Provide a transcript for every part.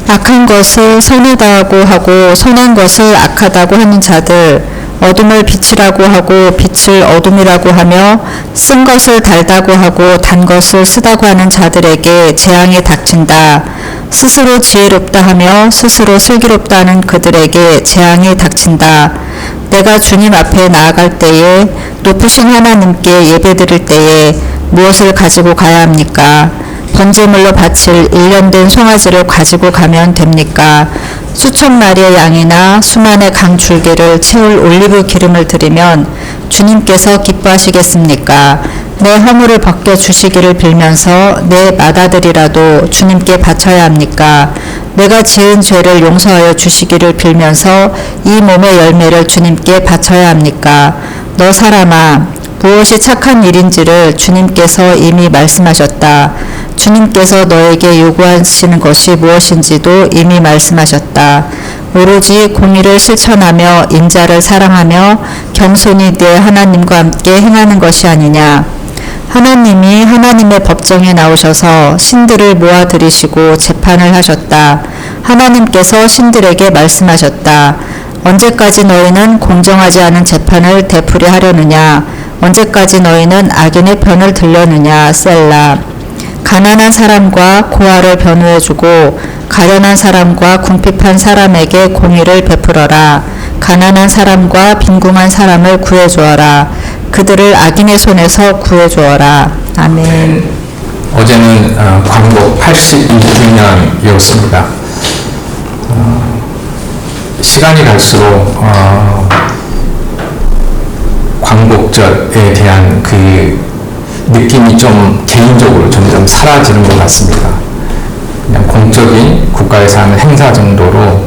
악한 것을 선하다고 하고 선한 것을 악하다고 하는 자들, 어둠을 빛이라고 하고 빛을 어둠이라고 하며 쓴 것을 달다고 하고 단 것을 쓰다고 하는 자들에게 재앙이 닥친다. 스스로 지혜롭다 하며 스스로 슬기롭다 하는 그들에게 재앙이 닥친다. 내가 주님 앞에 나아갈 때에 높으신 하나님께 예배드릴 때에 무엇을 가지고 가야 합니까? 번제물로 바칠 1년 된 송아지를 가지고 가면 됩니까? 수천 마리의 양이나 수만의 강줄기를 채울 올리브 기름을 드리면 주님께서 기뻐하시겠습니까? 내 허물을 벗겨주시기를 빌면서 내 맏아들이라도 주님께 바쳐야 합니까? 내가 지은 죄를 용서하여 주시기를 빌면서 이 몸의 열매를 주님께 바쳐야 합니까? 너 사람아, 무엇이 착한 일인지를 주님께서 이미 말씀하셨다. 주님께서 너에게 요구하시는 것이 무엇인지도 이미 말씀하셨다. 오로지 공의를 실천하며 인자를 사랑하며 겸손히 내 하나님과 함께 행하는 것이 아니냐. 하나님이 하나님의 법정에 나오셔서 신들을 모아들이시고 재판을 하셨다. 하나님께서 신들에게 말씀하셨다. 언제까지 너희는 공정하지 않은 재판을 되풀이 하려느냐. 언제까지 너희는 악인의 편을 들려느냐. 셀라. 가난한 사람과 고아를 변호해주고 가련한 사람과 궁핍한 사람에게 공의를 베풀어라. 가난한 사람과 빈궁한 사람을 구해주어라. 그들을 악인의 손에서 구해주어라. 아멘. 어제는 광복 82주년이었습니다. 시간이 갈수록 광복절에 대한 그 느낌이 좀 개인적으로 점점 사라지는 것 같습니다. 그냥 공적인 국가에서 하는 행사 정도로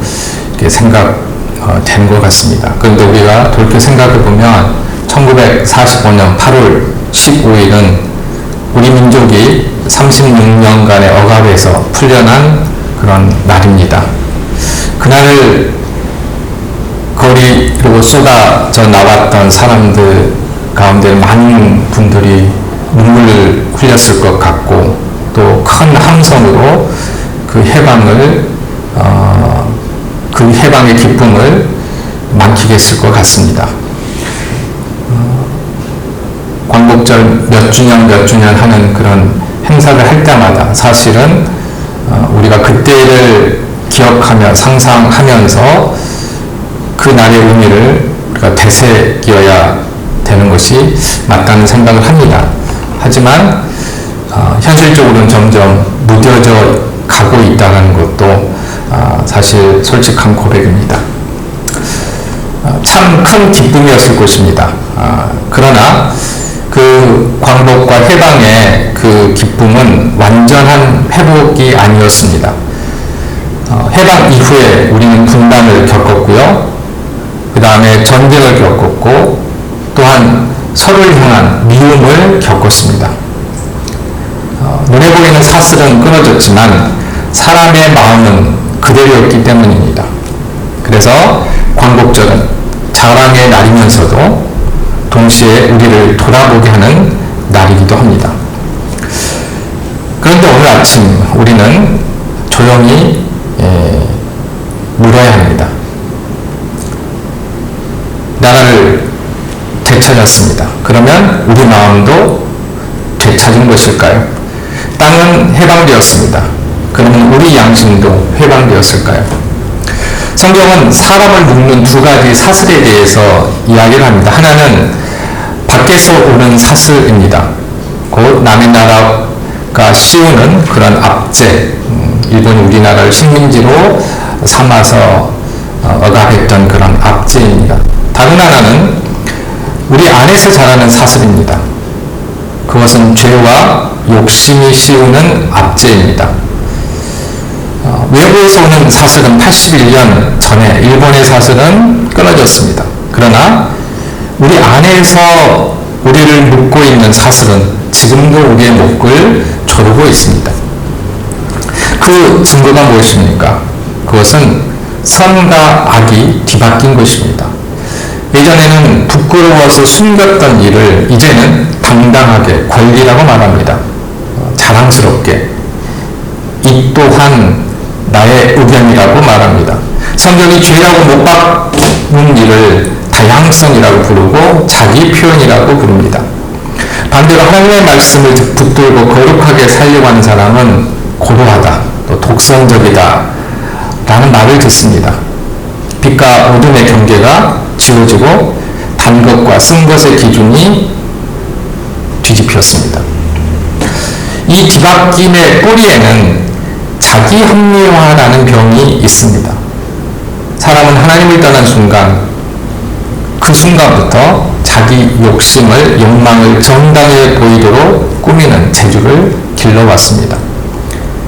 이렇게 생각된 것 같습니다. 그런데 우리가 돌이켜 생각해보면 1945년 8월 15일은 우리 민족이 36년간의 억압에서 풀려난 그런 날입니다. 그날을 거리로 쏟아져 나왔던 사람들 가운데 많은 분들이 눈물을 흘렸을 것 같고 또 큰 함성으로 그 해방의 기쁨을 만끽했을 것 같습니다. 광복절 몇 주년 하는 그런 행사를 할 때마다 사실은 우리가 그때를 기억하며 상상하면서 그 날의 의미를 우리가 되새겨야 되는 것이 맞다는 생각을 합니다. 하지만 현실적으로는 점점 무뎌져 가고 있다는 것도 사실 솔직한 고백입니다. 참 큰 기쁨이었을 것입니다. 그러나 그 광복과 해방의 그 기쁨은 완전한 회복이 아니었습니다. 해방 이후에 우리는 분단을 겪었고요. 그 다음에 전쟁을 겪었고 또한 서로를 향한 미움을 겪었습니다. 눈에 보이는 사슬은 끊어졌지만 사람의 마음은 그대로였기 때문입니다. 그래서 광복절은 자랑의 날이면서도 동시에 우리를 돌아보게 하는 날이기도 합니다. 그런데 오늘 아침 우리는 조용히 물어야 합니다. 나라를 되찾았습니다. 그러면 우리 마음도 되찾은 것일까요? 땅은 해방되었습니다. 그러면 우리 양심도 해방되었을까요? 성경은 사람을 묶는 두 가지 사슬에 대해서 이야기를 합니다. 하나는 밖에서 오는 사슬입니다. 곧 남의 나라가 씌우는 그런 압제, 일본이 우리나라를 식민지로 삼아서 억압했던 그런 압제입니다. 다른 하나는 우리 안에서 자라는 사슬입니다. 그것은 죄와 욕심이 씌우는 압제입니다. 외부에서 오는 사슬은 81년 전에 일본의 사슬은 끊어졌습니다. 그러나 우리 안에서 우리를 묶고 있는 사슬은 지금도 우리의 목을 조르고 있습니다. 그 증거가 무엇입니까? 그것은 선과 악이 뒤바뀐 것입니다. 예전에는 부끄러워서 숨겼던 일을 이제는 당당하게 권리라고 말합니다. 자랑스럽게 이 또한 나의 의견이라고 말합니다. 성경이 죄라고 못 박는 일을 다양성이라고 부르고 자기 표현이라고 부릅니다. 반대로 하나님의 말씀을 붙들고 거룩하게 살려고 하는 사람은 고도하다, 또 독선적이다 라는 말을 듣습니다. 빛과 어둠의 경계가 지워지고 단 것과 쓴 것의 기준이 뒤집혔습니다. 이 뒤바뀜의 뿌리에는 자기 합리화라는 병이 있습니다. 사람은 하나님을 떠난 순간, 그 순간부터 자기 욕심을, 욕망을 정당해 보이도록 꾸미는 재주를 길러왔습니다.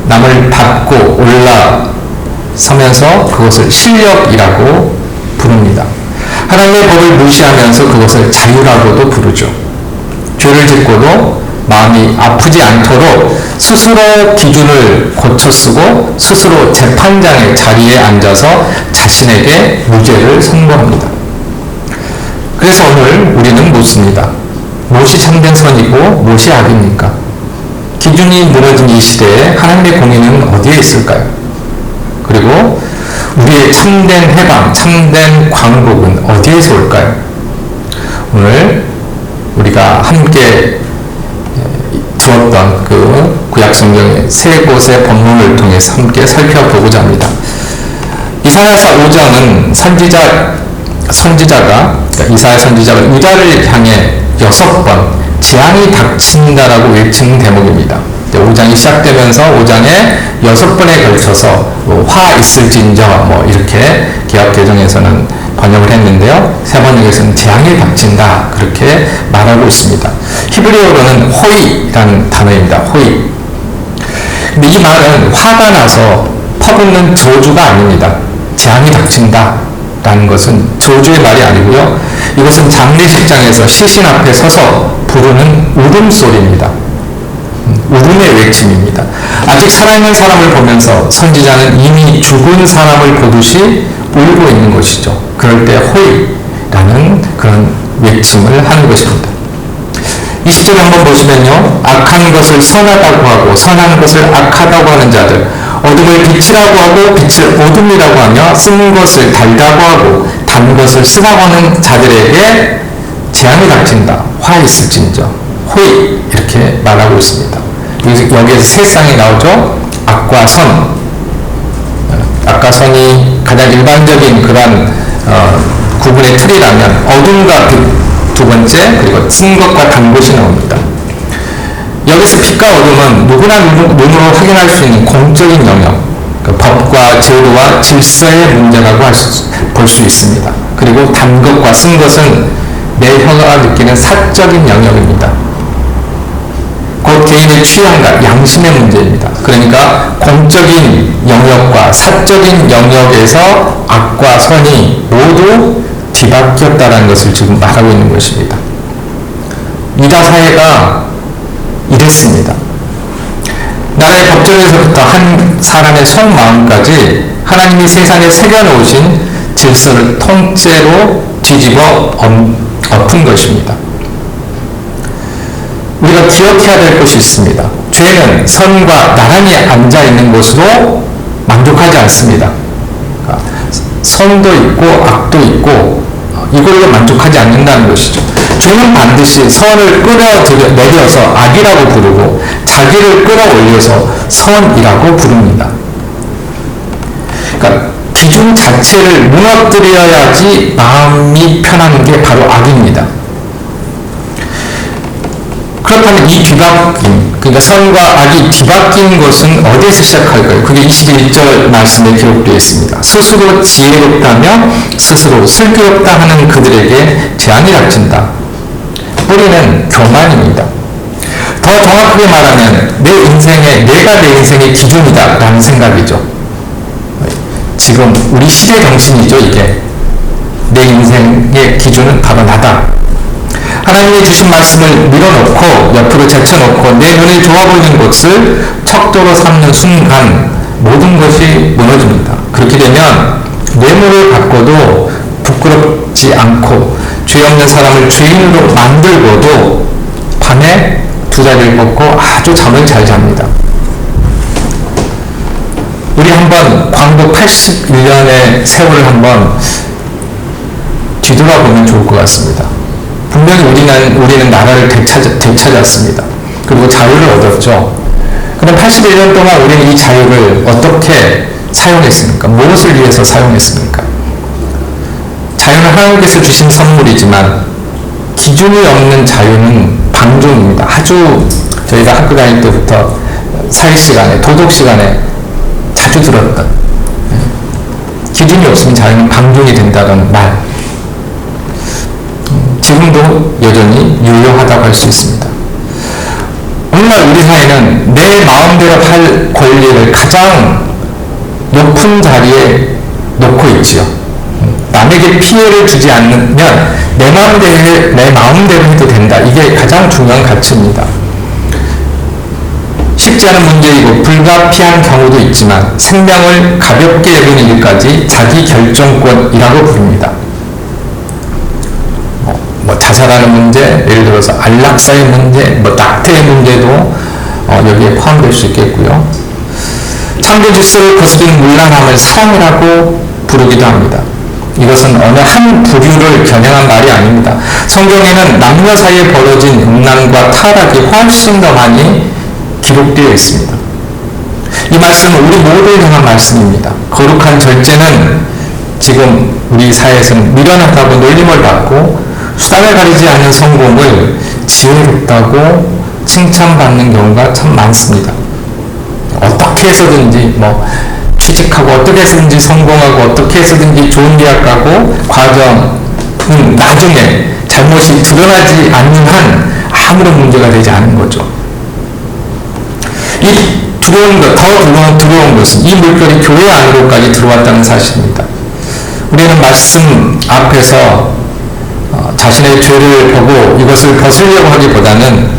남을 밟고 올라서면서 그것을 실력이라고 부릅니다. 하나님의 법을 무시하면서 그것을 자유라고도 부르죠. 죄를 짓고도 마음이 아프지 않도록 스스로 기준을 고쳐 쓰고 스스로 재판장의 자리에 앉아서 자신에게 무죄를 선고합니다. 그래서 오늘 우리는 묻습니다. 무엇이 참된 선이고 무엇이 악입니까? 기준이 무너진 이 시대에 하나님의 공의는 어디에 있을까요? 그리고 우리의 참된 해방, 참된 광복은 어디에서 올까요? 오늘 우리가 함께 들었던 그 구약성경의 세 곳의 본문을 통해서 함께 살펴보고자 합니다. 이사야서 5장은 이사야 선지자가 유다를 향해 6번 재앙이 닥친다라고 외치는 대목입니다. 5장이 시작되면서 5장에 6번에 걸쳐서 화 있을진저 이렇게 개역개정에서는 번역을 했는데요. 세 번역에서는 재앙이 닥친다 그렇게 말하고 있습니다. 히브리어로는 호이라는 단어입니다. 호이. 근데 이 말은 화가 나서 퍼붓는 저주가 아닙니다. 재앙이 닥친다 라는 것은 저주의 말이 아니고요. 이것은 장례식장에서 시신 앞에 서서 부르는 울음소리입니다. 울음의 외침입니다. 아직 살아있는 사람을 보면서 선지자는 이미 죽은 사람을 보듯이 울고 있는 것이죠. 그럴 때 호이라는 그런 외침을 하는 것입니다. 이 시절 한번 보시면요. 악한 것을 선하다고 하고 선한 것을 악하다고 하는 자들, 어둠을 빛이라고 하고 빛을 어둠이라고 하며 쓴 것을 달다고 하고 단 것을 쓰라고 하는 자들에게 재앙이 닥친다. 화 있을진저. 호이 이렇게 말하고 있습니다. 여기에서 세 쌍이 나오죠. 악과 선. 악과 선이 가장 일반적인 그런 구분의 틀이라면 어둠과 빛 두 번째, 그리고 쓴 것과 단 것이 나옵니다. 여기서 빛과 어둠은 누구나 눈으로 확인할 수 있는 공적인 영역, 그 법과 제도와 질서의 문제라고 볼 수 있습니다. 그리고 단 것과 쓴 것은 내 혀가 느끼는 사적인 영역입니다. 곧 개인의 취향과 양심의 문제입니다. 그러니까 공적인 영역과 사적인 영역에서 악과 선이 모두 뒤바뀌었다는 것을 지금 말하고 있는 것입니다. 유다 사회가 이랬습니다. 나라의 법정에서부터 한 사람의 속마음까지 하나님이 세상에 새겨놓으신 질서를 통째로 뒤집어 엎은 것입니다. 우리가 기억해야 될 것이 있습니다. 죄는 선과 나란히 앉아있는 것으로 만족하지 않습니다. 선도 있고 악도 있고 이걸로 만족하지 않는다는 것이죠. 죄는 반드시 선을 끌어내려서 악이라고 부르고 자기를 끌어올려서 선이라고 부릅니다. 그러니까 기준 자체를 무너뜨려야지 마음이 편한 게 바로 악입니다. 그렇다면 이 뒤바뀜, 그러니까 선과 악이 뒤바뀐 것은 어디에서 시작할까요? 그게 21절 말씀에 기록되어 있습니다. 스스로 지혜롭다며 스스로 슬기롭다 하는 그들에게 재앙이 닥친다. 뿌리는 교만입니다. 더 정확하게 말하면 내가 내 인생의 기준이다 라는 생각이죠. 지금 우리 시대 정신이죠. 이게 내 인생의 기준은 바로 나다. 하나님이 주신 말씀을 밀어놓고 옆으로 제쳐놓고 내 눈에 좋아 보이는 것을 척도로 삼는 순간 모든 것이 무너집니다. 그렇게 되면 뇌물을 받고도 부끄럽지 않고 죄 없는 사람을 죄인으로 만들고도 밤에 두 다리를 뻗고 아주 잠을 잘 잡니다. 우리 한번 광복 81년의 세월을 한번 뒤돌아보면 좋을 것 같습니다. 분명히 우리는 나라를 되찾았습니다. 그리고 자유를 얻었죠. 그럼 81년 동안 우리는 이 자유를 어떻게 사용했습니까? 무엇을 위해서 사용했습니까? 자유는 하나님께서 주신 선물이지만 기준이 없는 자유는 방종입니다. 아주 저희가 학교 다닐 때부터 사회 시간에, 도덕 시간에 자주 들었던, 기준이 없으면 자유는 방종이 된다는 말, 지금도 여전히 유효하다고 할 수 있습니다. 오늘날 우리 사회는 내 마음대로 할 권리를 가장 높은 자리에 놓고 있지요. 남에게 피해를 주지 않으면 내 마음대로 해도 된다. 이게 가장 중요한 가치입니다. 쉽지 않은 문제이고 불가피한 경우도 있지만 생명을 가볍게 여기는 일까지 자기 결정권이라고 부릅니다. 뭐 자살하는 문제, 예를 들어서 안락사의 문제, 낙태의 문제도 여기에 포함될 수 있겠고요. 창조 질서를 거스르는 문란함을 사랑이라고 부르기도 합니다. 이것은 어느 한 부류를 겨냥한 말이 아닙니다. 성경에는 남녀 사이에 벌어진 음란과 타락이 훨씬 더 많이 기록되어 있습니다. 이 말씀은 우리 모두를 향한 말씀입니다. 거룩한 절제는 지금 우리 사회에서는 미련하다고 놀림을 받고 수단을 가리지 않는 성공을 지혜롭다고 칭찬받는 경우가 참 많습니다. 어떻게 해서든지 취직하고 어떻게 해서든지 성공하고 어떻게 해서든지 좋은 대학 가고 과정은 나중에 잘못이 드러나지 않는 한 아무런 문제가 되지 않은 거죠. 이 더 두려운 것은 이 물결이 교회 안으로까지 들어왔다는 사실입니다. 우리는 말씀 앞에서 자신의 죄를 보고 이것을 벗으려고 하기보다는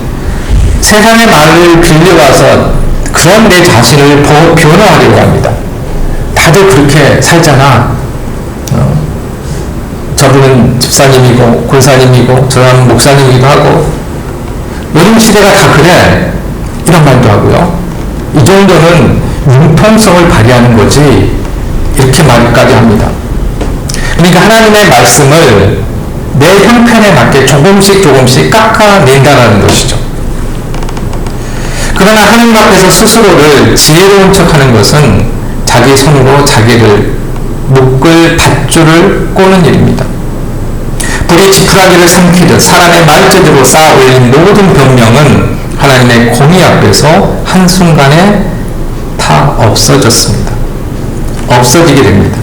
세상의 말을 빌려와서 그런 내 자신을 변호하려고 합니다. 다들 그렇게 살잖아. 저분은 집사님이고 권사님이고 저 사람은 목사님이기도 하고 요즘 시대가 다 그래. 이런 말도 하고요. 이 정도는 융통성을 발휘하는 거지 이렇게 말까지 합니다. 그러니까 하나님의 말씀을 내 형편에 맞게 조금씩 깎아낸다는 것이죠. 그러나 하나님 앞에서 스스로를 지혜로운 척하는 것은 자기 손으로 자기를 묶을 밧줄을 꼬는 일입니다. 불이 지푸라기를 삼키듯 사람의 말재주로 쌓아 올린 모든 변명은 하나님의 공의 앞에서 한순간에 다 없어졌습니다. 없어지게 됩니다.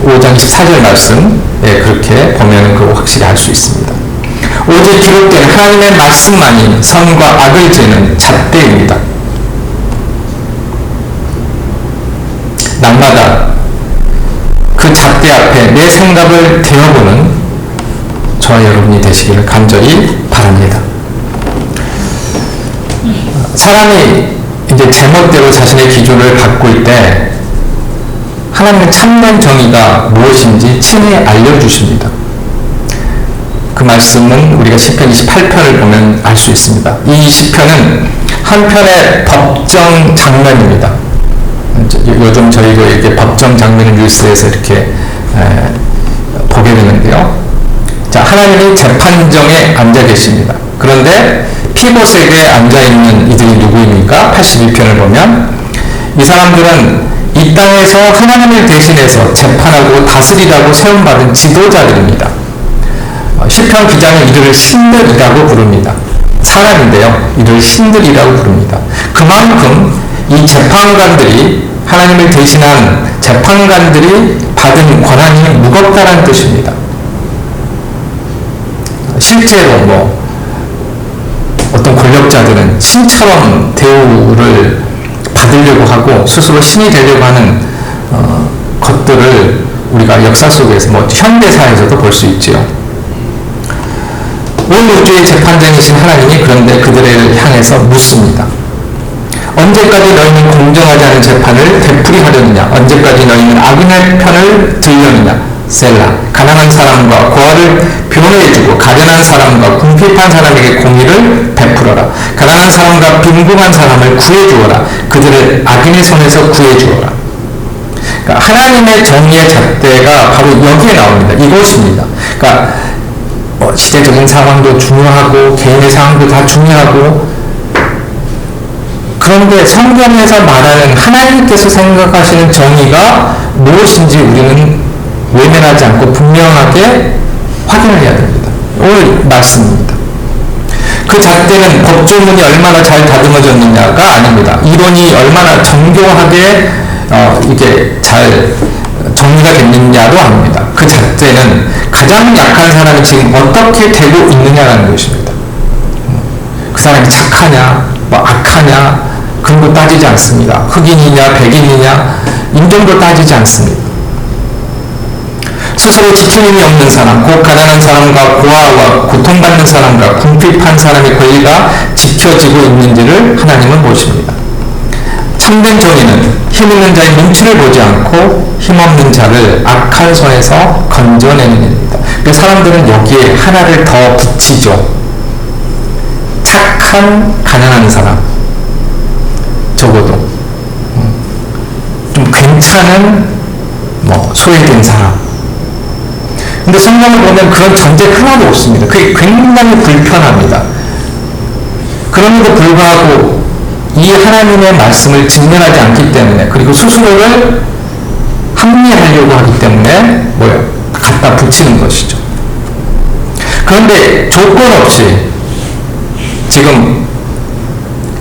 5장 14절 말씀 그렇게 보면 그거 확실히 알 수 있습니다. 오직 기록된 하나님의 말씀만이 선과 악을 재는 잣대입니다. 날마다 그 잣대 앞에 내 생각을 대어보는 저와 여러분이 되시기를 간절히 바랍니다. 사람이 이제 제멋대로 자신의 기준을 바꿀 때 하나님의 참된 정의가 무엇인지 친히 알려주십니다. 그 말씀은 우리가 시편 28편을 보면 알 수 있습니다. 이 시편은 한편의 법정 장면입니다. 요즘 저희가 이렇게 법정 장면을 뉴스에서 이렇게 보게 되는데요. 자, 하나님이 재판정에 앉아 계십니다. 그런데 피봇에게 앉아있는 이들이 누구입니까? 82편을 보면 이 사람들은 이 땅에서 하나님을 대신해서 재판하고 다스리라고 세움받은 지도자들입니다. 시편 기자는 이들을 신들이라고 부릅니다. 사람인데요. 이들을 신들이라고 부릅니다. 그만큼 이 재판관들이 하나님을 대신한 재판관들이 받은 권한이 무겁다는 뜻입니다. 실제로 어떤 권력자들은 신처럼 대우를 받으려고 하고 스스로 신이 되려고 하는 것들을 우리가 역사 속에서 현대사에서도 볼 수 있지요. 온 우주의 재판장이신 하나님이 그런데 그들을 향해서 묻습니다. 언제까지 너희는 공정하지 않은 재판을 되풀이하려느냐? 언제까지 너희는 악인의 편을 들려느냐? 셀라. 가난한 사람과 고아를 변호해주고 가련한 사람과 궁핍한 사람에게 공의를 베풀어라. 가난한 가난한 사람과 빈궁한 사람을 구해주어라. 그들을 악인의 손에서 구해주어라. 그러니까 하나님의 정의의 잣대가 바로 여기에 나옵니다. 이것입니다. 그러니까 시대적인 상황도 중요하고 개인의 상황도 다 중요하고, 그런데 성경에서 말하는 하나님께서 생각하시는 정의가 무엇인지 우리는 외면하지 않고 분명하게 확인을 해야 됩니다. 오늘 말씀입니다. 그 잣대는 법조문이 얼마나 잘 다듬어졌느냐가 아닙니다. 이론이 얼마나 정교하게 이게 잘 정리가 됐느냐도 아닙니다. 그 잣대는 가장 약한 사람이 지금 어떻게 되고 있느냐라는 것입니다. 그 사람이 착하냐, 악하냐, 그런 거 따지지 않습니다. 흑인이냐, 백인이냐, 인종도 따지지 않습니다. 스스로 지킬 힘이 없는 사람, 곧 가난한 사람과 고아와 고통받는 사람과 궁핍한 사람의 권리가 지켜지고 있는지를 하나님은 보십니다. 참된 정의는 힘 있는 자의 눈치를 보지 않고 힘없는 자를 악한 손에서 건져내는 일입니다. 그래서 사람들은 여기에 하나를 더 붙이죠. 착한 가난한 사람, 적어도 좀 괜찮은 소외된 사람. 근데 성경을 보면 그런 전제 하나도 없습니다. 그게 굉장히 불편합니다. 그럼에도 불구하고 이 하나님의 말씀을 직면하지 않기 때문에, 그리고 스스로를 합리화하려고 하기 때문에 갖다 붙이는 것이죠. 그런데 조건 없이 지금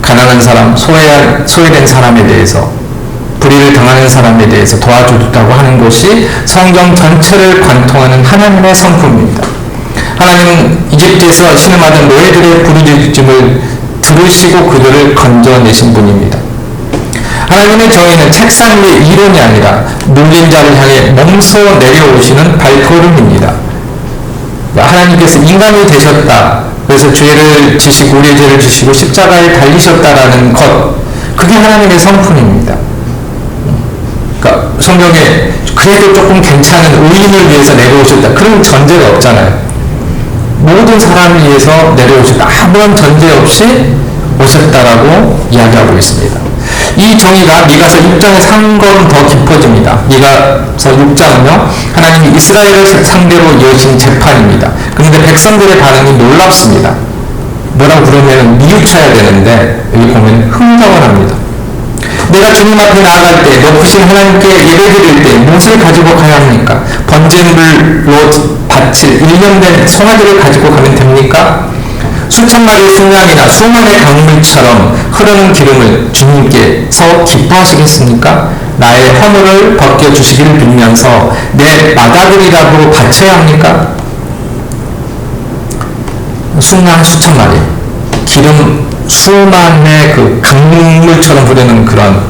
가난한 사람, 소외된 사람에 대해서, 불의를 당하는 사람에 대해서 도와주겠다고 하는 것이 성경 전체를 관통하는 하나님의 성품입니다. 하나님은 이집트에서 신음하던 노예들의 부르짖음을 들으시고 그들을 건져내신 분입니다. 하나님의 정의는 책상 위의 이론이 아니라 눌린 자를 향해 몸소 내려오시는 발걸음입니다. 하나님께서 인간이 되셨다, 그래서 죄를 지시고 우리의 죄를 지시고 십자가에 달리셨다라는 것, 그게 하나님의 성품입니다. 그러니까 성경에 그래도 조금 괜찮은 의인을 위해서 내려오셨다, 그런 전제가 없잖아요. 모든 사람을 위해서 내려오셨다, 아무런 전제 없이 오셨다라고 이야기하고 있습니다. 이 정의가 미가서 6장에서 한 걸음 더 깊어집니다. 미가서 6장은요, 하나님이 이스라엘을 상대로 여신 재판입니다. 그런데 백성들의 반응이 놀랍습니다. 뭐라고 그러면 뉘우쳐야 되는데 여기 보면 흥정을 합니다. 내가 주님 앞에 나아갈 때, 높으신 하나님께 예배드릴 때 무엇을 가지고 가야 합니까? 번제물로 바칠 1년된 송아지를 가지고 가면 됩니까? 수천 마리의 순양이나 수만의 강물처럼 흐르는 기름을 주님께서 기뻐하시겠습니까? 나의 허물을 벗겨주시기를 빌면서 내 마다들이라도 바쳐야 합니까? 순양 수천 마리, 기름 수만의 그 강물처럼 흐르는 그런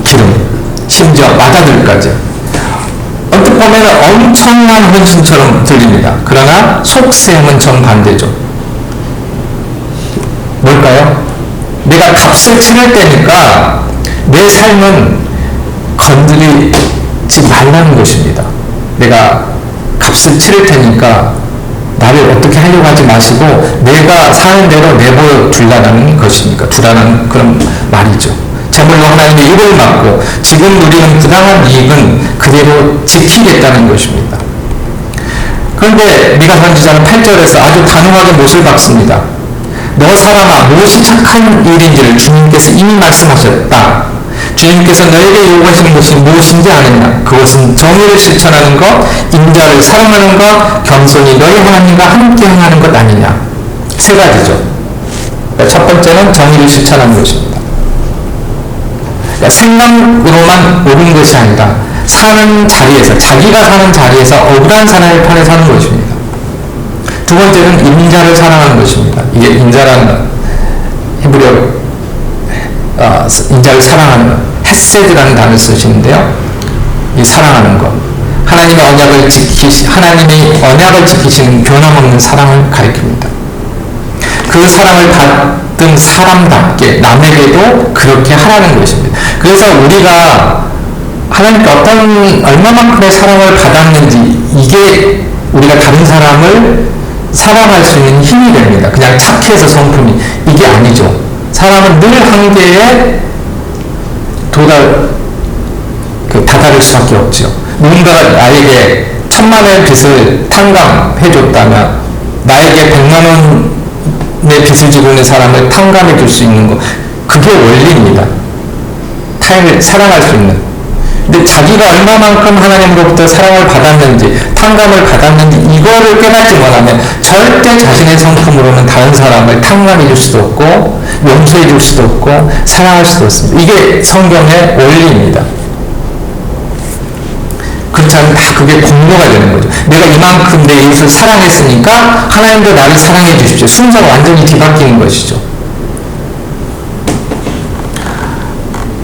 기름, 심지어 마다들까지. 어떻게 보면 엄청난 헌신처럼 들립니다. 그러나 속셈은 정반대죠. 뭘까요? 내가 값을 치를 때니까 내 삶은 건드리지 말라는 것입니다. 내가 값을 치를 테니까 나를 어떻게 하려고 하지 마시고 내가 사는 대로 내버려 두라는 것이니까, 두라는 그런 말이죠. 제물로 하나님의 입을 막고 지금 누리는 부당한 이익은 그대로 지키겠다는 것입니다. 그런데 미가 선지자는 8절에서 아주 단호하게 못을 박습니다. 너 사람아, 무엇이 착한 일인지를 주님께서 이미 말씀하셨다. 주님께서 너에게 요구하시는 것이 무엇인지 아느냐? 그것은 정의를 실천하는 것, 인자를 사랑하는 것, 겸손히 너희 하나님과 함께 행하는 것 아니냐? 세 가지죠. 첫 번째는 정의를 실천하는 것입니다. 생각으로만 옳은 것이 아니라 사는 자리에서, 자기가 사는 자리에서 억울한 사람의 편에 사는 것입니다. 두 번째는 인자를 사랑하는 것입니다. 이게 인자라는 것, 히브리어 인자를 사랑하는 것, 헤세드라는 단어를 쓰시는데요, 이 사랑하는 것, 하나님의 언약을 지키시는 변함없는 사랑을 가리킵니다. 그 사랑을 받은 사람답게 남에게도 그렇게 하라는 것입니다. 그래서 우리가 하나님께 얼마만큼의 사랑을 받았는지, 이게 우리가 다른 사람을 사랑할 수 있는 힘이 됩니다. 그냥 착해서 성품이 이게 아니죠. 사람은 늘 한계에 다다를 수밖에 없죠. 누군가가 나에게 1000만원의 빚을 탕감해줬다면 나에게 100만원의 빚을 지고 있는 사람을 탕감해 줄 수 있는 것, 그게 원리입니다. 타인을 사랑할 수 있는. 근데 자기가 얼마만큼 하나님으로부터 사랑을 받았는지, 탕감을 받았는지 이거를 깨닫지 못하면 절대 자신의 성품으로는 다른 사람을 탕감해 줄 수도 없고 용서해 줄 수도 없고 사랑할 수도 없습니다. 이게 성경의 원리입니다. 그렇지 않으면 다 그게 공로가 되는 거죠. 내가 이만큼 내 이웃을 사랑했으니까 하나님도 나를 사랑해 주십시오. 순서가 완전히 뒤바뀌는 것이죠.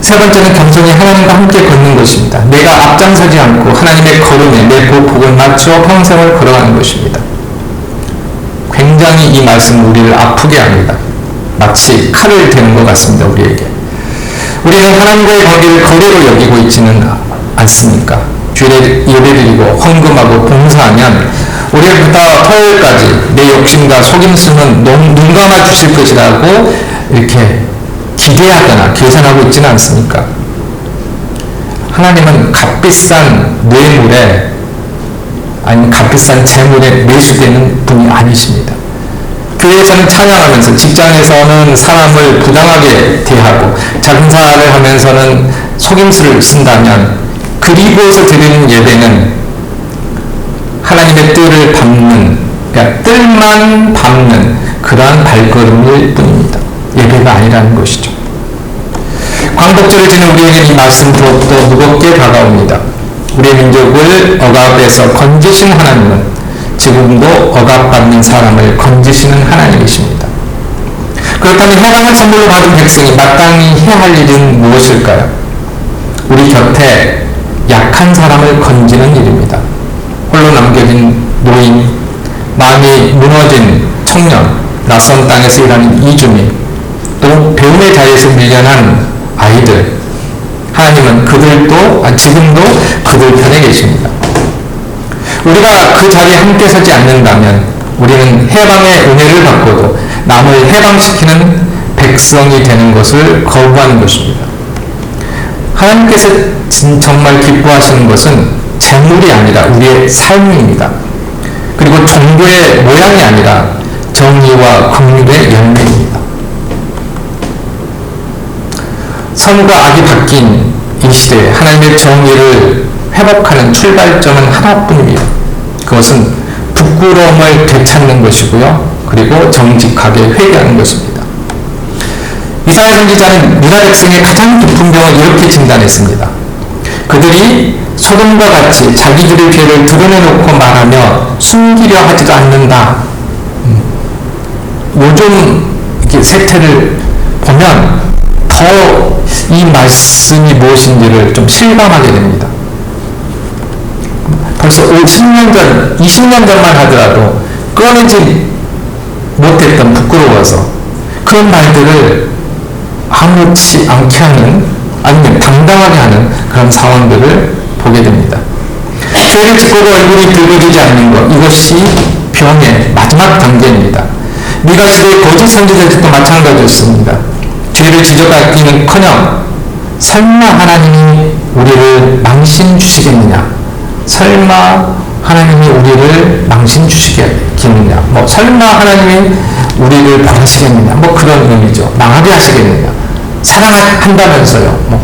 세 번째는 겸손히 하나님과 함께 걷는 것입니다. 내가 앞장서지 않고 하나님의 걸음에 내 보폭을 맞추어 평생을 걸어가는 것입니다. 굉장히 이 말씀은 우리를 아프게 합니다. 마치 칼을 대는 것 같습니다. 우리에게. 우리는 하나님과의 관계를 거래로 여기고 있지는 않습니까? 주일에 예배드리고 헌금하고 봉사하면 월요일부터 토요일까지 내 욕심과 속임수는 눈 감아 주실 것이라고 이렇게 기대하거나 계산하고 있지는 않습니까? 하나님은 값비싼 뇌물에 아니면 값비싼 재물에 매수되는 분이 아니십니다. 교회에서는 찬양하면서, 직장에서는 사람을 부당하게 대하고 장사를 하면서는 속임수를 쓴다면, 그리고서 드리는 예배는 하나님의 뜰을 밟는, 그러니까 뜰만 밟는 그러한 발걸음일 뿐입니다. 예배가 아니라는 것이죠. 광복절을 지는 우리에게 이 말씀도 또 무겁게 다가옵니다. 우리의 민족을 억압에서 건지신 하나님은 지금도 억압받는 사람을 건지시는 하나님이십니다. 그렇다면 해방을 선물로 받은 백성이 마땅히 해야 할 일은 무엇일까요? 우리 곁에 약한 사람을 건지는 일입니다. 홀로 남겨진 노인, 마음이 무너진 청년, 낯선 땅에서 일하는 이주민, 또 배움의 자리에서 밀려난 아이들, 하나님은 지금도 그들 편에 계십니다. 우리가 그 자리에 함께 서지 않는다면 우리는 해방의 은혜를 받고도 남을 해방시키는 백성이 되는 것을 거부하는 것입니다. 하나님께서 정말 기뻐하시는 것은 재물이 아니라 우리의 삶입니다. 그리고 종교의 모양이 아니라 정의와 긍휼의 열매입니다. 선과 악이 바뀐 이 시대에 하나님의 정의를 회복하는 출발점은 하나뿐입니다. 그것은 부끄러움을 되찾는 것이고요. 그리고 정직하게 회개하는 것입니다. 이사야 선지자는 유다 백성의 가장 깊은 병을 이렇게 진단했습니다. 그들이 소돔과 같이 자기들의 죄를 드러내놓고 말하며 숨기려 하지도 않는다. 요즘 이렇게 세태를 보면 더 이 말씀이 무엇인지를 좀 실감하게 됩니다. 벌써 10년 전, 20년 전만 하더라도 꺼내지 못했던 부끄러워서 그런 말들을 아무렇지 않게 하는, 아니면 당당하게 하는 그런 상황들을 보게 됩니다. 죄를 짓고도 얼굴이 붉어지지 않는 것, 이것이 병의 마지막 단계입니다. 미가 시대의 거짓 선지자들도 마찬가지였습니다. 죄를 지적하기는커녕 설마 하나님이 우리를 망신 주시겠느냐, 설마 하나님이 우리를 망신 주시겠느냐, 설마 하나님이 우리를 벌하시겠느냐, 그런 의미죠. 망하게 하시겠느냐, 사랑한다면서요.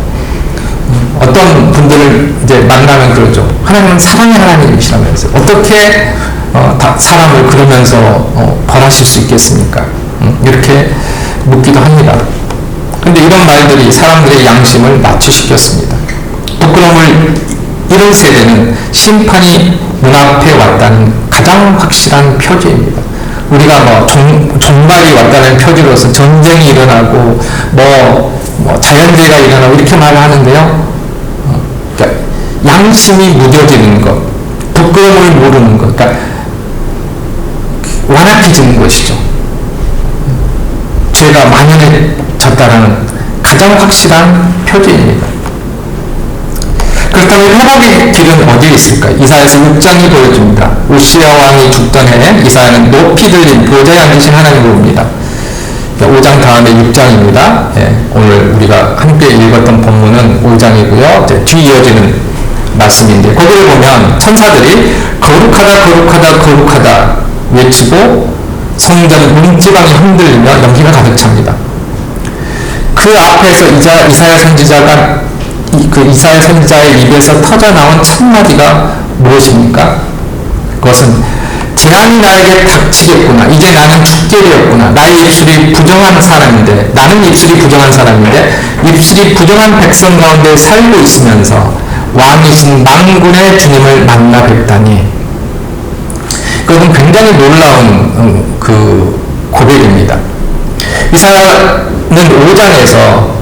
어떤 분들을 이제 만나면 그러죠. 하나님은 사랑의 하나님이시라면서요. 어떻게 사람을 그러면서 벌하실 수 있겠습니까? 이렇게 묻기도 합니다. 근데 이런 말들이 사람들의 양심을 마취시켰습니다. 부끄러움을 잃은 세대는 심판이 눈앞에 왔다는 가장 확실한 표지입니다. 우리가 종말이 왔다는 표지로서 전쟁이 일어나고 자연재해가 일어나고 이렇게 말을 하는데요. 그러니까 양심이 무뎌지는 것, 부끄러움을 모르는 것, 그러니까 완악해지는 것이죠. 죄가 만연해졌다라는 가장 확실한 표지입니다. 그렇다면 그러면 회복의 길은 어디에 있을까? 이사야서 6장이 보여줍니다. 우시야 왕이 죽던 해에 이사야는 높이 들린 보좌에 앉으신 하나님을 봅니다. 5장 다음에 6장입니다. 예, 오늘 우리가 함께 읽었던 본문은 5장이고요. 뒤 이어지는 말씀인데 거기를 보면 천사들이 거룩하다 거룩하다 거룩하다 외치고 성전 문지방이 흔들리며 연기가 가득 찹니다. 그 앞에서 이사야 선지자가 이사야 선지자의 입에서 터져나온 첫마디가 무엇입니까? 그것은 재앙이 나에게 닥치겠구나. 이제 나는 죽게 되었구나. 나의 입술이 부정한 사람인데, 나는 입술이 부정한 사람인데 입술이 부정한 백성 가운데 살고 있으면서 왕이신 만군의 주님을 만나 뵙다니. 그것은 굉장히 놀라운 그 고백입니다. 이사야는 5장에서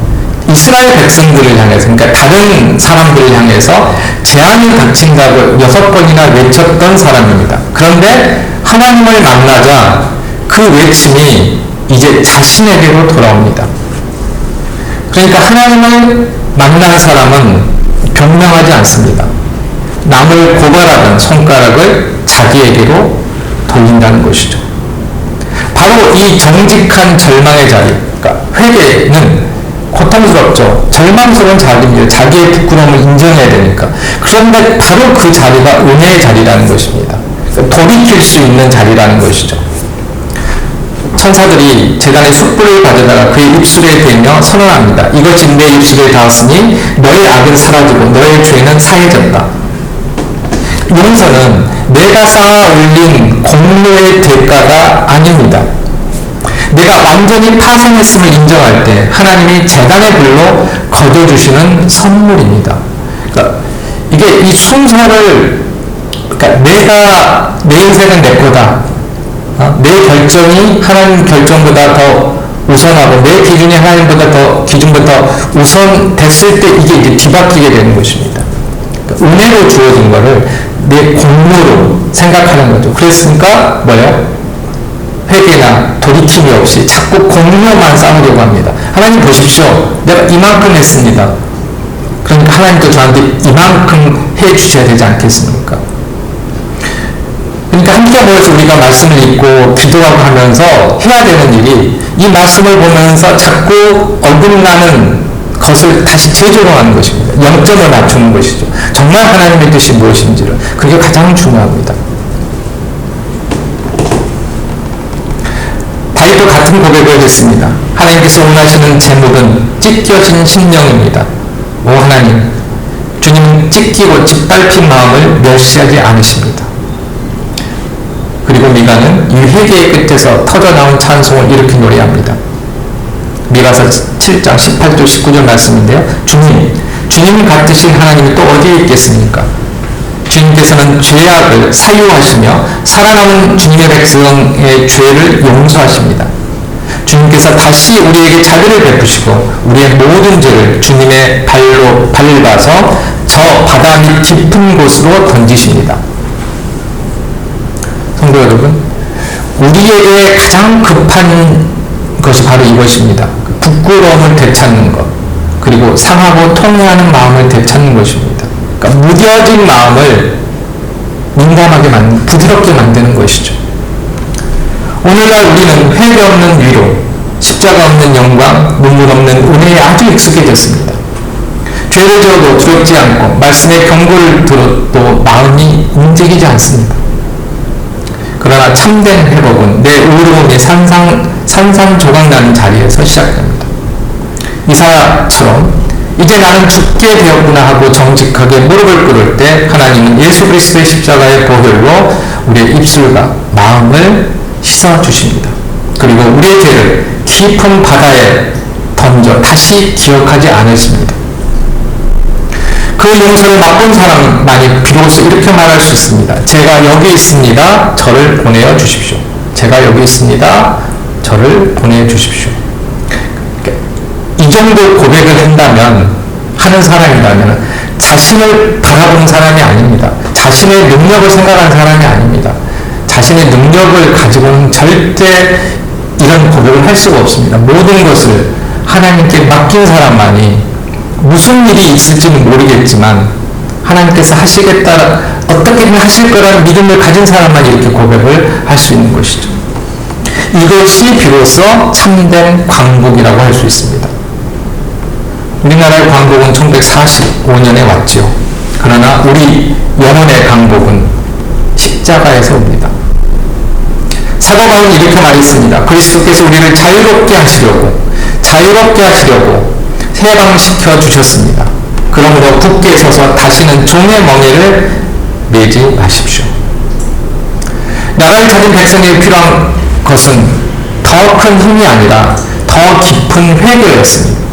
이스라엘 백성들을 향해서, 그러니까 다른 사람들을 향해서 재앙이 닥친다고 6번이나 외쳤던 사람입니다. 그런데 하나님을 만나자 그 외침이 이제 자신에게로 돌아옵니다. 그러니까 하나님을 만난 사람은 변명하지 않습니다. 남을 고발하던 손가락을 자기에게로 돌린다는 것이죠. 바로 이 정직한 절망의 자리, 그러니까 회개는 고통스럽죠. 절망스러운 자리입니다. 자기의 부끄러움을 인정해야 되니까. 그런데 바로 그 자리가 은혜의 자리라는 것입니다. 돌이킬 수 있는 자리라는 것이죠. 천사들이 제단의 숯불을 가져다가 그의 입술에 대며 선언합니다. 이것이 내 입술에 닿았으니 너의 악은 사라지고 너의 죄는 사해졌다. 용서는 내가 쌓아 올린 공로의 대가가 아닙니다. 내가 완전히 파생했음을 인정할 때 하나님이 재단의 불로 거둬주시는 선물입니다. 그러니까 이게 이 순서를, 그러니까 내가, 내 인생은 내 거다. 내 결정이 하나님 결정보다 더 우선하고 내 기준이 하나님보다 더, 기준보다 우선됐을 때 이게 이제 뒤바뀌게 되는 것입니다. 그러니까 은혜로 주어진 거를 내 공로로 생각하는 거죠. 그랬으니까 뭐예요? 회개나 돌이킴이 없이 자꾸 공로만 쌓으려고 합니다. 하나님 보십시오. 내가 이만큼 했습니다. 그러니까 하나님도 저한테 이만큼 해주셔야 되지 않겠습니까? 그러니까 함께 모여서 우리가 말씀을 읽고 기도하고 하면서 해야 되는 일이 이 말씀을 보면서 자꾸 어긋나는 것을 다시 재조정하는 것입니다. 0점을 맞추는 것이죠. 정말 하나님의 뜻이 무엇인지를. 그게 가장 중요합니다. 다윗도 같은 고백을 했습니다. 하나님께서 원하시는 제목은 찢겨진 심령입니다. 오 하나님, 주님은 찢기고 짓밟힌 마음을 멸시하지 않으십니다. 그리고 미가는 이 회개의 끝에서 터져나온 찬송을 이렇게 노래합니다. 미가서 7장 18절 19절 말씀인데요. 주님 같으신 하나님이 또 어디에 있겠습니까? 주님께서는 죄악을 사유하시며 살아남은 주님의 백성의 죄를 용서하십니다. 주님께서 다시 우리에게 자비를 베푸시고 우리의 모든 죄를 주님의 발로 밟아서 저 바다 밑 깊은 곳으로 던지십니다. 성도 여러분, 우리에게 가장 급한 것이 바로 이것입니다. 부끄러움을 되찾는 것, 그리고 상하고 통회하는 마음을 되찾는 것입니다. 그러니까 무뎌진 마음을 민감하게 부드럽게 만드는 것이죠. 오늘날 우리는 회개 없는 위로, 십자가 없는 영광, 눈물 없는 은혜에 아주 익숙해졌습니다. 죄를 지어도 두렵지 않고 말씀의 경고를 들어도 마음이 움직이지 않습니다. 그러나 참된 회복은 내 의로움이 산산조각나는 자리에서 시작됩니다. 이사야처럼 이제 나는 죽게 되었구나 하고 정직하게 무릎을 꿇을 때 하나님은 예수 그리스도의 십자가의 보혈로 우리의 입술과 마음을 씻어주십니다. 그리고 우리의 죄를 깊은 바다에 던져 다시 기억하지 않으십니다. 그 용서를 맛본 사람만이 비로소 이렇게 말할 수 있습니다. 제가 여기 있습니다. 저를 보내어 주십시오. 제가 여기 있습니다. 저를 보내어 주십시오. 이 정도 고백을 한다면, 하는 사람이라면 자신을 바라보는 사람이 아닙니다. 자신의 능력을 생각하는 사람이 아닙니다. 자신의 능력을 가지고는 절대 이런 고백을 할 수가 없습니다. 모든 것을 하나님께 맡긴 사람만이 무슨 일이 있을지는 모르겠지만 하나님께서 하시겠다, 어떻게든 하실 거라는 믿음을 가진 사람만 이렇게 고백을 할 수 있는 것이죠. 이것이 비로소 참된 광복이라고 할 수 있습니다. 우리나라의 광복은 1945년에 왔죠. 그러나 우리 영혼의 광복은 십자가에서 옵니다. 사도 바울은 이렇게 말했습니다. 그리스도께서 우리를 자유롭게 하시려고 해방시켜 주셨습니다. 그러므로 굳게 서서 다시는 종의 멍에를 매지 마십시오. 나라를 찾은 백성에게 필요한 것은 더 큰 힘이 아니라 더 깊은 회개였습니다.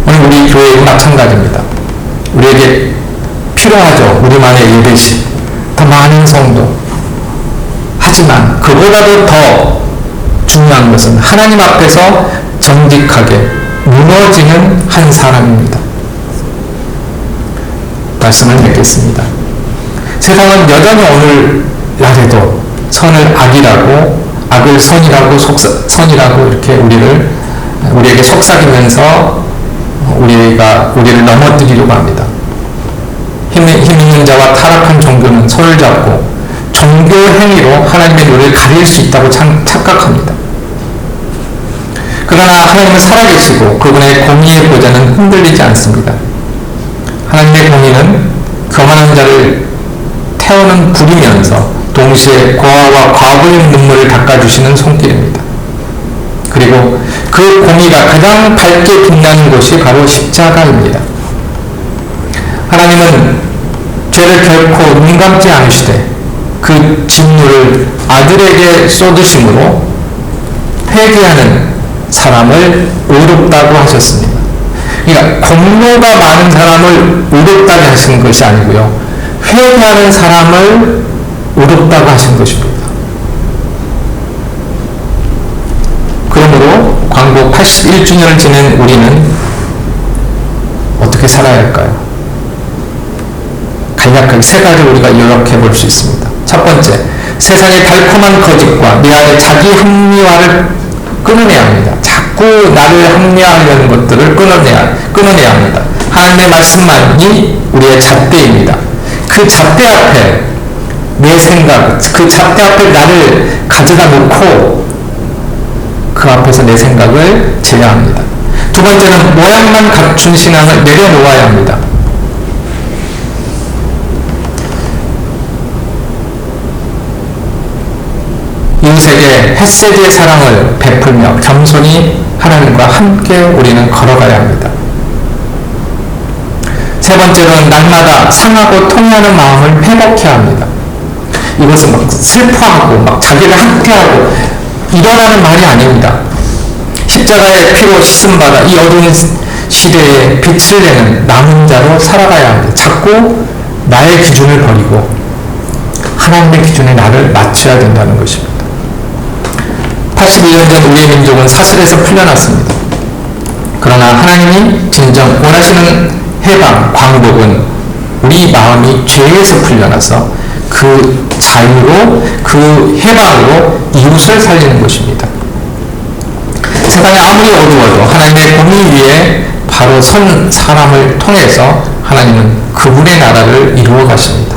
오늘 우리 교회도 마찬가지입니다. 우리에게 필요하죠. 우리만의 예배식, 더 많은 성도. 하지만 그보다도 더 중요한 것은 하나님 앞에서 정직하게 무너지는 한 사람입니다. 말씀을 맺겠습니다. 세상은 여전히 오늘날에도 선을 악이라고, 악을 선이라고 이렇게 우리에게 속삭이면서 우리를 넘어뜨리려고 합니다. 힘 있는 자와 타락한 종교는 손을 잡고 종교 행위로 하나님의 노를 가릴 수 있다고 착각합니다. 그러나 하나님은 살아계시고 그분의 공의의 보좌는 흔들리지 않습니다. 하나님의 공의는 교만한 자를 태우는 불이면서 동시에 고아와 과부의 눈물을 닦아주시는 손길입니다. 그리고 그 공의가 가장 밝게 빛나는 곳이 바로 십자가입니다. 하나님은 죄를 결코 눈 감지 않으시되 그 진노를 아들에게 쏟으심으로 회개하는 사람을 의롭다고 하셨습니다. 그러니까 공로가 많은 사람을 의롭다고 하시는 것이 아니고요, 회개하는 사람을 의롭다고 하신 것입니다. 그러므로 광복 81주년을 지낸 우리는 어떻게 살아야 할까요? 간략하게 세 가지를 우리가 요약해 볼 수 있습니다. 첫 번째, 세상의 달콤한 거짓과 내 안에 자기 합리화를 끊어내야 합니다. 자꾸 나를 합리화하려는 것들을 끊어내야 합니다. 하나님의 말씀만이 우리의 잣대입니다. 그 잣대 앞에 내 생각, 그 잣대 앞에 나를 가져다 놓고 그 앞에서 내 생각을 제어합니다. 두 번째는 모양만 갖춘 신앙을 내려놓아야 합니다. 이웃에게 햇세디의 사랑을 베풀며 겸손히 하나님과 함께 우리는 걸어가야 합니다. 세 번째로는 날마다 상하고 통하는 마음을 회복해야 합니다. 이것은 막 슬퍼하고 막 자기를 학대하고 일어나는 말이 아닙니다. 십자가의 피로 씻음받아 이 어두운 시대에 빛을 내는 남은 자로 살아가야 합니다. 자꾸 나의 기준을 버리고 하나님의 기준에 나를 맞춰야 된다는 것입니다. 81년 전 우리의 민족은 사슬에서 풀려났습니다. 그러나 하나님이 진정 원하시는 해방, 광복은 우리 마음이 죄에서 풀려나서 그 자유로, 그 해방으로 이웃을 살리는 것입니다. 세상이 아무리 어두워도 하나님의 공의 위에 바로 선 사람을 통해서 하나님은 그분의 나라를 이루어 가십니다.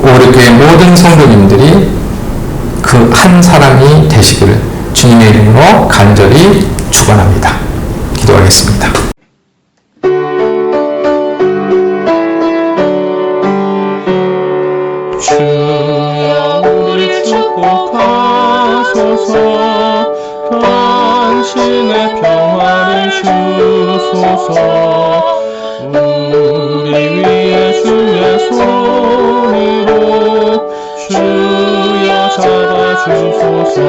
오르교의 모든 성도님들이 그 한 사람이 되시기를 주님의 이름으로 간절히 축원합니다. 기도하겠습니다. 주여 우리 축복하소서. 당신의 평안을 주소서. 우리 위에 주의 손으로 주여 잡아주소서.